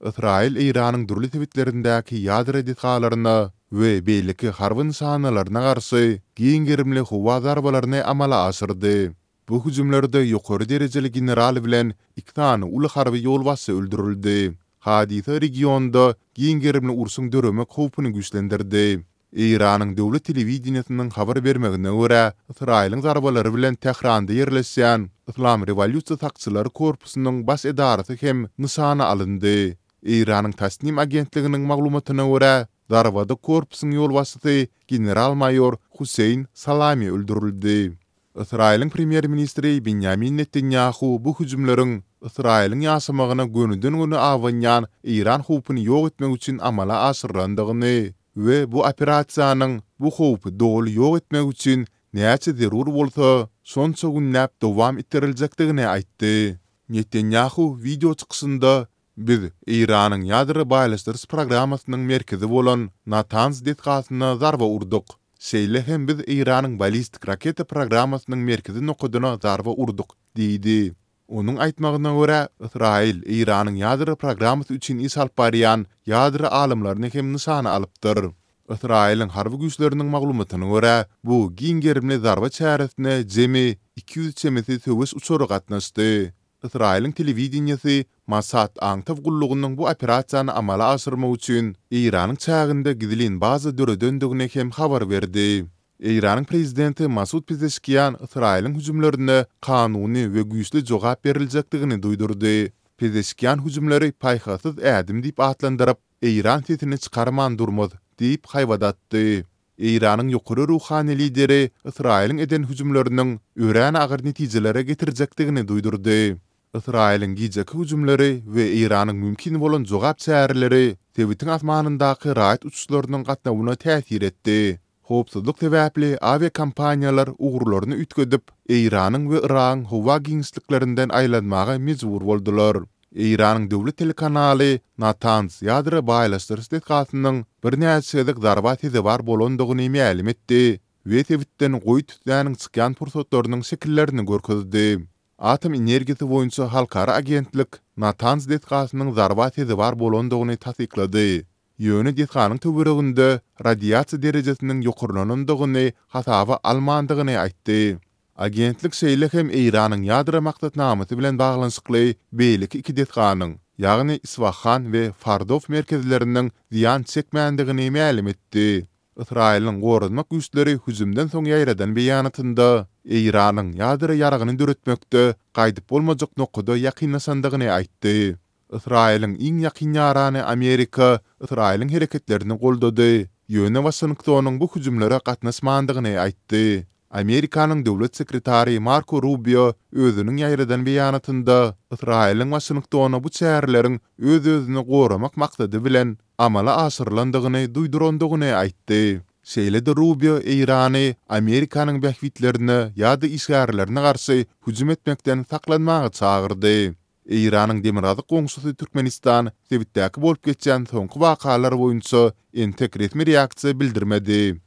Israil Iranyň durly tewitlerindäki ýadyr editgalaryna we beýleki harby nysanalarına garşy giňgirimli howa zarbalaryny amala aşyrdy. Bu hüjümlerde ýokary derejeli general bilen 2 tane uly harby ýolbasçy öldürildi. Hadise regionda giňgirimli ursuň döreme howpuny güýçlendirdi. İranyň döwlet telewizionynyň habar bermegine görä, Israiliň zarbalary bilen Tehranda ýerleşýän Islam Rewolýusiýa sakçylary korpusynyň baş edarasy hem nysana alyndy. İranyň Tasnim agentliginiň maglumatyna görä, zarbada korpusyň ýolbaşçysy general-mayor Huseyn Salami öldürildi. Israiliň premier ministri Benjamin Netanyahu bu hüjümleriň Israiliň ýaşamagyna gönüden-göne awanýan İran howpuny ýok etmek üçin amala aşyrandygyny we bu operasiýanyň bu howpy doly ýok etmek üçin näçe zerur bolsa, şonça günnäp dowam ettiriljekdigini aýtdy. Netanyahu video çykysynda biz İranyň ýadyry baýlaşdyrys programasynyň merkezi bolan Natanz detgasyna zarba urduk. Şeýle hem biz İranyň balistik raketa programasynyň merkezi nokadyna zarba urduk, diýdi. Onuň aýtmagyna görä, Israil İranyň ýadyry programmasy üçin iş alyp barýan ýadyry alymlaryny hem nysana alypdyr. Israiliň harby güýçleriniň maglumatyna görä, bu giňgerimli zarba çäresine jemi 200 çemeti töwes uçury gatnaşdy. Israiliň telewizionyasy Masat aňtaw gullugynyň bu operasiýany amala aşyrmak üçin İranyň çäginde gidilin baza döredöndigine hem habar berdi. İranyň prezidenti Masud Pezeshkian Israiliň hüjümlerine kanuny we güýçli jogap beriljekdigini duýdurdy. Pezeshkian hüjümleri paýhasyz ädim diýip atlandyryp, İran sesini çykarman durmaz diýip haýwadatdy. İranyň ýokary ruhany lideri Israiliň eden hüjümleriniň örän agyr netijelere getirjekdigini duýdurdy. Israiliň gijeki hüjümleri we İranyň mümkin bolan jogap çäreleri Tewitiň asmanyndaky raýat uçuşlarynyň gatnawyna täsir etdi. Howpsuzlyk sebäpli aviakompaniýalar ugrularyny ütgedip, İranyň we Iranyň howa giňişliklerinden aýlanmaga mejbur boldular. İranyň döwlet telekanaly Natanz ýadyry baýlaşdyrys detgasynyň bir näçelik zarbat edi bar bolandygyny ma'lum etdi we Tewitden goý tutýanyň çykýan pursatlarynyň şekillerini görkezdi. Atom energiýasy boýunça halkara agentlik Natanz detgasynyň zarbat edi bar bolandygyny tasdiklady. Ýöne detganyň töwereginde radiasiýa derejesiniň ýokarlanandygyny hasaba almandygyny aýtdy. Agentlik şeýle hem İranyň ýadyry maksatnamasy bilen baglanyşykly beýleki 2 detganyň, ýagny Isfahan we Fardov merkezleriniň ziýan çekmändigini ma'lum etdi. Israiliň gorunmak güýçleri hüjümden soň ýaýradan beýanatynda İranyň ýadyry ýaragyny döretmekde gaýdyp bolmajak nokada ýakynlaşandygyny aýtdy. Israiliň iň ýakyn ýarany Amerika Israiliň hereketlerini goldady. Ýöne Washingtonyň bu hüjümlere gatnaşmandygyny aýtdy. Amerikanyň döwlet sekretary Marco Rubio özüniň ýaýradan beýanatynda Israiliň Washingtona bu çäreleriň öz-özüni goramak maksady bilen amala aşyrylandygyny duýdurandygyny aýtdy. Şeýle-de Rubio İrany Amerikanyň bähwitlerine ýa-da işgärlerine garşy hüjüm etmekden saklanmagy çagyrdy. İranyň Demirazak goňşusy Türkmenistan Tewitdäki bolup geçen soňky wakalar boýunça entek resmi reaksiýa bildirmedi.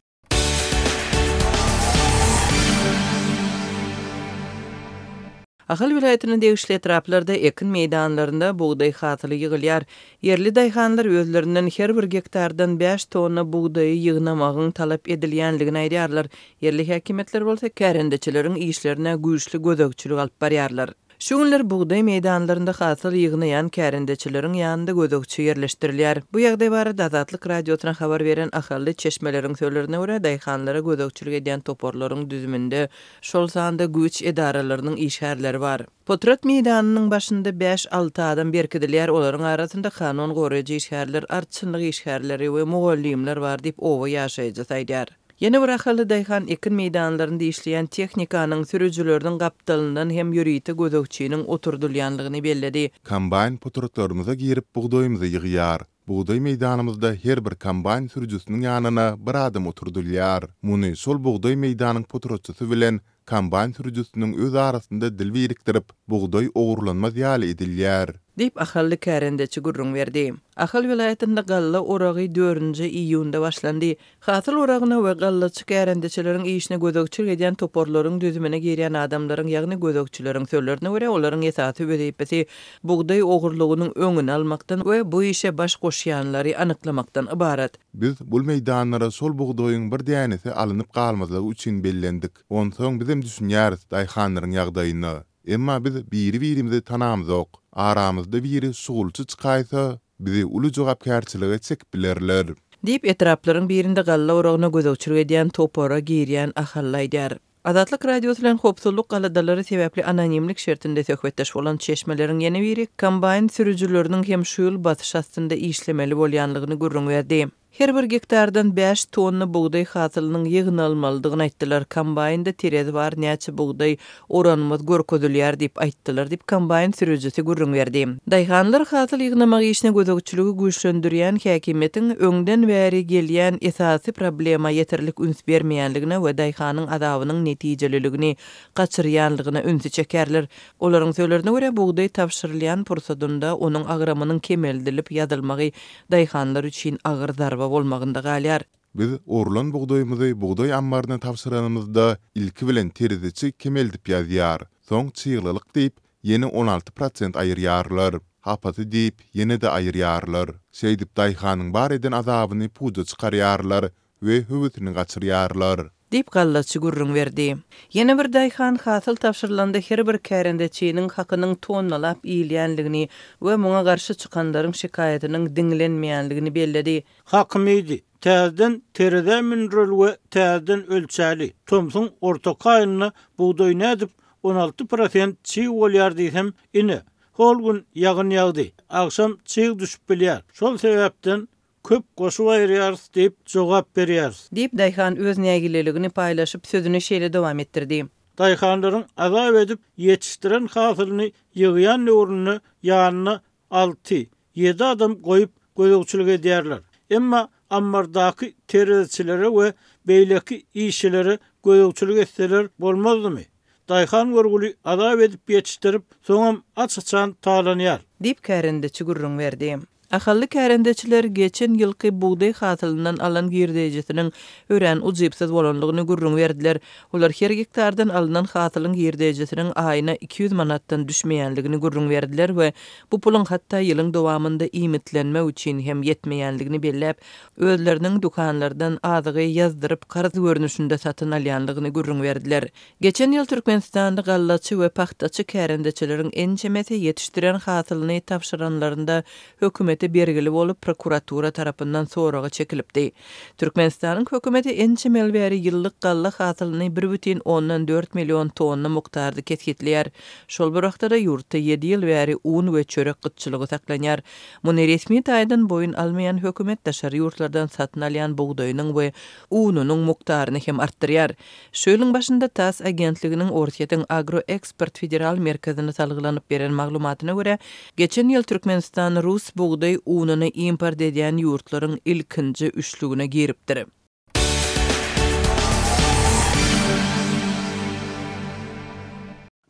Ahal vilayetinin degişli etraplarda ekin meydanlarında buğday hatılı yığılýar. Yerli daýhanlar özlerinden her bir gektardan 5 tonna buğdayı yığnamagyn talap edilýänligini aýdýarlar. Yerli häkimetler bolsa kärendeçileriň işlerine güýçli gözegçilik alyp barýarlar. Şu günler buğday meydanlarında hasıl yığınayan kärendeçileriň ýanynda gözegçi ýerleşdirilýär. Bu ýagdaý barada Azatlyk radiosyna habar beren ahally çeşmeleriň söýlerine görä daýhanlara gözegçilik edýän toporlaryň düzüminde şol sanda güýç edaralarynyň işgärleri bar. Potrat meýdanynyň başynda 5-6 adam berkidilýär. Olaryň arasynda kanun goraýjy işgärler, artçynlyk işgärleri we mugallimler bar diýip owa ýaşaýjy aýdýar. Yeni bir ahaly daýhan ekin meýdanlarynda işleýän tehnikanyň sürüjüleriniň gapdalyndan hem ýürüýte gözegçiniň oturdylýanlygyny belledi. Kombayn potratlarymyza girip buğdaýymyzy ýygýar. Buğday meýdanymyzda her bir kombayn sürüjüsiniň ýanyna bir adam oturdylýar. Muny şol buğday meýdanyň potratçysy bilen kombayn sürüjüsiniň öz arasynda dil birikdirip buğday ogurlanmaz ýaly edilýär. Dip ahallı kärendeci gurrun berdi. Ahal vilayetinde galla orağı 4 iyunda başlandı. Hatıl orağına ve gallaçı kärendecilerin işine gözökçülük eden toporların düzümüne girýän adamların ýagny gözökçülerin sözlerine göre olaryň esasy wezipesi buğday ogurlugynyň öňüni almakdan we bu işe baş goşýanlary anyklamakdan ibaret. Biz bul meýdanlara sol buğdoýyň bir dänesi alınıp galmadygy üçin bellendik. Onsoň bizim düşünýäris daýhanlaryň ýagdaýyny. Emma biz biri-birimizi tanamyzok. Aramızda biri suğulçy çykaýsa, bizi uly jogapkärçiligi çekip bilerler. Dip etraplaryň birinde galla orağına gözökçülük edýän topora girýän ahalla aýdýar. Azatlyk radiosu bilen hopsuzluk galadalary sebäpli anonimlik şertinde söhbetdeş bolan çeşmeleriň ýene biri kombayn sürüjüleriniň hem şu ýyl batyş astynda işlemeli bolýanlygyny gurrun berdi. Her bir gektardan 5 tonna buğday hasylynyň ýygnalmalydygyny aýtdylar. Kombaynda terezi bar näçe buğday oranmaz görkezilýär diýip aýtdylar diýip kombayn sürüjüsi gurrun berdi. Daýhanlar hasyl ýygnamak işine gözökçüligi güýçlendirýän häkimetiň öňden bäri gelýän esasy problema ýeterlik üns bermeýänligine we daýhanyň adabynyň netijeliligini gaçyrýanlygyna ünsü çekerler. Olaryň söýlerine görä buğday tapşyrylýan pursadynda onuň agramynyň kemeldilip ýazylmagy daýhanlar üçin agyr zarba bolmagynda galýar. Biz orlan buğdoýymyzy buğdoý ambaryna tapşyranymyzda ilki bilen teriziçi kemeldip ýazýar. Soň çyýglylyk diýip ýene 16% aýyrýarlar. Hapaty diýip ýene de aýyrýarlar. Şeýdip daýhanyň bar eden azabyny puja çykarýarlar we höwetini gaçyrýarlar. Dip gallaçy gurrun berdi. Ýene bir daýhan hasyl tapşyrylanda her bir kärendeciň hakynyň tonnalap iýilýänligini we muňa garşy çykanlaryň şikaýatynyň diňlenmeýänligini belledi. Hakymydy. Täzeden terede mineral we täzeden ölçäli. Tomsun orta kaýyny buğdoý nädip 16% çiğ bolýar diýsem ine. Hol gün ýagyn ýagdy. Akşam çiğ düşüp bilýär. Şol sebäpden köp goşup aýrýarys diýip jogap berýäris. Diýip daýhan öz nägililigini paýlaşyp sözüni şeýle dowam etdirdi. Daýhanlaryň azap edip ýetişdiren hasylyny ýygýan nöwrüni ýanyna 6-7 adam goýup gözökçülük edýärler. Emma ammardaky terezçilere we beýleki işçilere gözökçülük etseler bolmazdymy? Daýhan görgüli azap edip ýetişdirip soňam açyçan talanýar. Diýip kärendeci gurrun berdi. Ahallı kärendeciler geçen ýylky buğday hasylyndan alan girdejisiniň örän ujypsyz bolanlygyny gurrun berdiler. Olar her gektardan alynan hasylyň girdejisiniň aýyna 200 manatdan düşmeýänligini gurrun berdiler we bu pulun hatda ýylyň dowamında iýmitlenme üçin hem ýetmeýänligini belläp, özleriniň dukanlardan azygy ýazdyryp garz görnüşinde satyn alýanlygyny gurrun berdiler. Geçen ýyl Türkmenistanda gallaçy we paxtaçy kärendecileriň ençemesi ýetişdiren hasylyny tapşyranlarynda hökümet bergili bolup prokuratura tarapyndan soraga çekilipdi. Türkmenistanyň hökümeti ençemel bäri ýyllyk galla hasylyny 1,4 million tonna mukdarda ketgitleýär. Şol bir wagtda ýurtda 7 ýyl bäri un we çörek gytçylygy saklanýar. Muny resmi taýdan boyun almayan hökümet daşary ýurtlardan satyn alýan buğdoýynyň we ununyň mukdaryny hem artdyrýar. Şöýlüň başynda TASS agentliginiň Ortiýetiň Agroekspert Federal merkezine salgylanyp beren maglumatyna görä, geçen ýyl Türkmenistan Rus buğday ununy import edýän ýurtlaryň ilkinji üçlügine giripdir.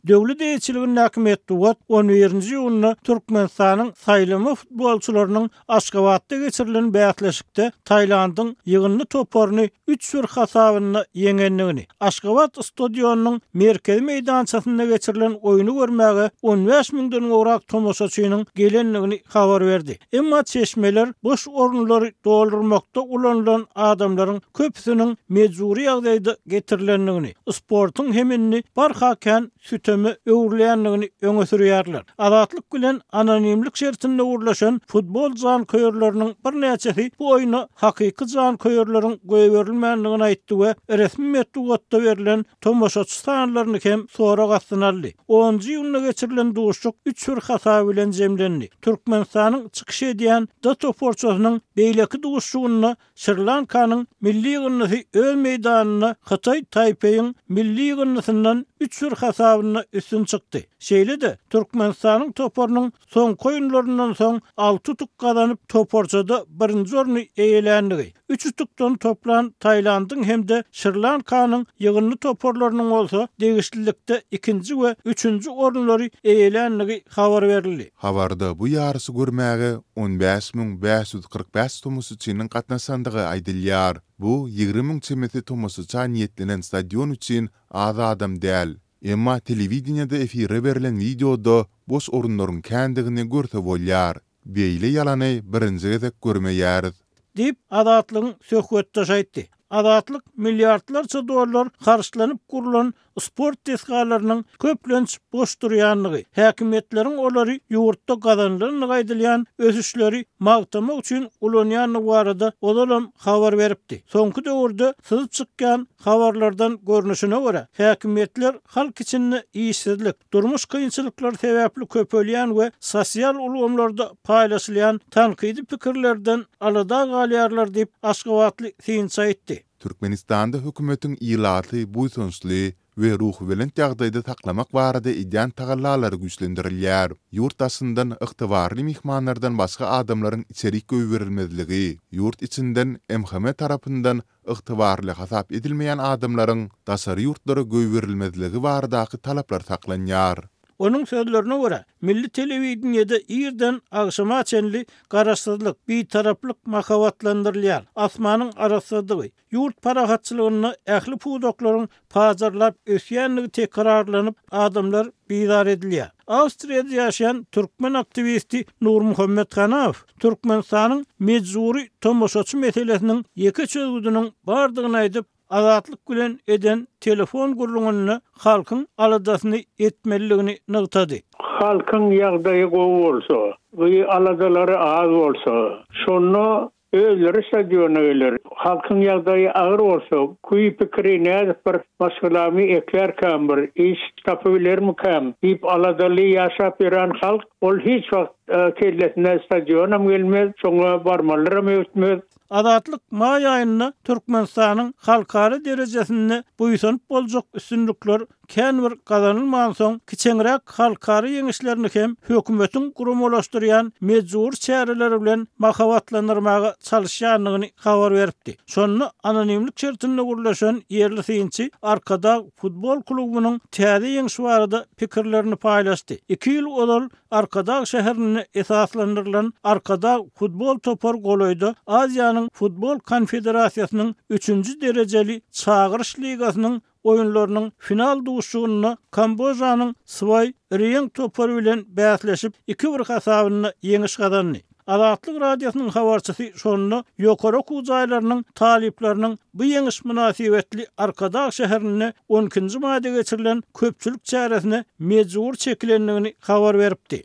Döwlet eýetçiliginiň häkimetli wagt 11-nji ýylyny Türkmenistanyň saýlamy futbolçylarynyň Aşgabatda geçirilen bäýatleşikde Taýlandyň ýygyny toporuny 3-0 hasabyna ýeňenligini, Aşgabat stadionunyň merkezi meýdançasynda geçirilen oýuny görmäge 15.000-den gowrak tomoşaçynyň gelenligini habar berdi. Emma çeşmeler boş orunlary doldurmakda ulanylan adamlaryň köpüsiniň mejburi ýagdaýda getirilenligini, sportyň hemenini barhaken sütemi öwrülýänligini öňe sürýärler. Azatlyk bilen anonimlik şertinde urlaşan futbol jan köýerleriniň bir näçesi bu oýuna hakyky jan köýerleriň goýberilmänligini aýtdy we resmi metdugatda berilen tomoşaçy sanlaryny hem sonra gatnaldy. 10-njy ýylyna geçirilen duşuk 3-1 hasaby bilen jemlendi. Türkmenistanyň çykyş edýän da toporçasynyň beýleki duşugyny Sri Lankanyň milli ýygnysy öz meýdanyna Hatay Taipeiň milli ýygnysyndan 3-1 hasabyna üstün çykdy. Şeýle de Türkmenistanyň topornyň soň koýunlaryndan soň 6 tuk gazanyp toporçada 1-nji orny eýelänligi. 3 tukdan toplan Taýlandyň hemde Sri Lankanyň ýygynly toporlarynyň bolsa degişlilikde 2-nji we 3-nji orunlary eýelänligi habar berildi. Habarda bu ýarysy görmäge 15.545 tomusy üçin gatnaşandygy aýdylýar. Bu 20.000 çemeti tomusy niýetlenen stadion üçin az adam däl. Emma telewizionyada efire berilen videoda boş orunlaryň kändigini görse bolýar. Beýle ýalany birinji gezek görmeýäris. Dip adatlygyň söhbetde aýtdy. Adatlyk milliardlarça dollar harçlanyp kurulan sport tesgalarynyň köplenç boş durýanlygy, häkimetleriň olary ýurtda gazanlaryny gaýdylýan ösüşleri magtamak üçin ulanýanlygy barada odalam habar beripdi. Soňky döwürde syzyp çykkan habarlardan görnüşine görä, häkimetler halk içinde iýsizlik, durmuş kynçylyklar sebäpli köpelýän we sosial ulgamlarda paýlaşylýan tankydy pikirlerden alada galýarlar diýip Aşgabatly synç aýtdy. Türkmenistanda hökümetiň ýylaty buýsunçly we ruhy welent ýagdaýda taklamak barada edýän tagallalary güýçlendirilýär. Ýurt aşyndan ygtybarly mihmanlardan başga adamlaryň içerik göýberilmezligi, ýurt içinden MHM tarapyndan ygtybarly hasap edilmeýän adamlaryň daşary ýurtlara göýberilmezligi baradaky talaplar saklanýar. Onun sözlerine göre milli televizyonda ýerden agşama çenli garaşsyzlyk, bir taraplyk makavatlandyrylýar. Asmanyň arasydygy, ýurt parahatçylygyny ähli pudoklaryň pazarlap ösýänligi tekrarlanyp adamlar bizar edilýär. Awstriýada ýaşaýan türkmen aktivisti Nur Muhammed Hanaw, Türkmenistanyň mejburi tomoşaçy meselesiniň ýeke çözgüdiniň bardygyny aýdyp, azatlyk bilen eden telefon gurulmagyny halkyň aladasyny etmeliligini nygtady. Halkyň ýagdaýy gowy bolsa, we aladalary az bolsa, şonu özleri stadiona gelir. Halkyň ýagdaýy agyr bolsa, kuý pikiri näde bir maşgalamy ekler kämbir, iş tapybilermi käm, ip aladaly ýaşap ýören halk ol hiç wagt kelletine stadiona gelmez, şoňa barmalarym ötmez. Adatlyk may aýyna Türkmenistanyň halkary derejesinde buýsanyp boljak üstünlükler kän bir gazanylmagan soň kiçenrek halkary ýeňişlerini hem hökümetiň gurumlaşdyrýan mejbur çäreleri bilen makavatlandyrmaga çalışýanlygyny habar beripdi. Şonu anonimlik şertinde gurulşan ýerli synçy Arkada futbol klubynyň täze ýeňişi barada pikirlerini paýlaşdy. 2 ýyl odal Arkada şäherine esaslandyrylan Arkada futbol topar goloýda Aziýanyň Futbol Konfederasiýasynyň 3-nji derejeli çağırış ligasynyň oyunlarynyň final duşugyny Kambojanyň Sway Rieng topary bilen bäsleşip 2-1 hasabyna ýeňiş gazandy. Adatlyk radiosynyň habarçysy şonu ýokary okuwjaýlarynyň talipleriniň bu ýeňiş münasibetli Arkada şäherine 12-nji maýda geçirilen köpçülik çäresine mejbur çekilenligini habar beripdi.